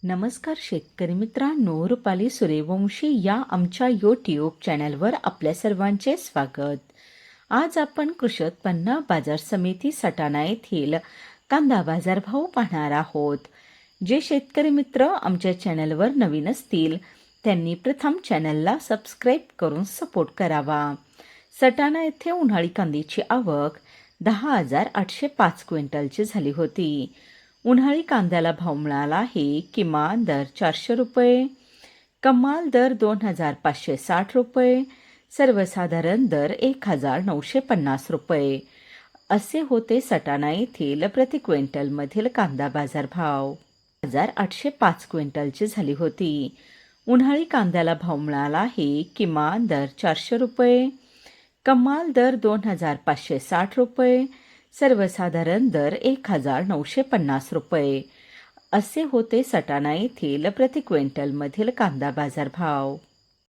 नमस्कार शेतकरी मित्रांनो, रुपाली सूर्यवंशी या आमच्या यूट्यूब चॅनलवर आपल्या सर्वांचे स्वागत. आज आपण कृषी उत्पन्न बाजार समिती सटाणा येथील कांदा बाजारभाव पाहणार आहोत. जे शेतकरी मित्र आमच्या चॅनलवर नवीन असतील त्यांनी प्रथम चॅनलला सबस्क्राईब करून सपोर्ट करावा. सटाणा येथे उन्हाळी कांद्याची आवक 10,805 क्विंटलची झाली होती. उन्हाळी कांद्याला भाव मिळाला आहे. किमान दर 400 रुपये, कमाल दर 2,560 रुपये, सर्वसाधारण दर 1,950 रुपये असे होते सटाणा येथील प्रति क्विंटलमधील कांदा बाजार भाव. 10,805 क्विंटलची झाली होती. उन्हाळी कांद्याला भाव मिळाला आहे. किमान दर 400 रुपये, कमाल दर 2,560 रुपये, सर्वसाधारण दर 1,950 रुपये असे होते सटाणा येथील प्रति क्विंटलमधील कांदा बाजार भाव.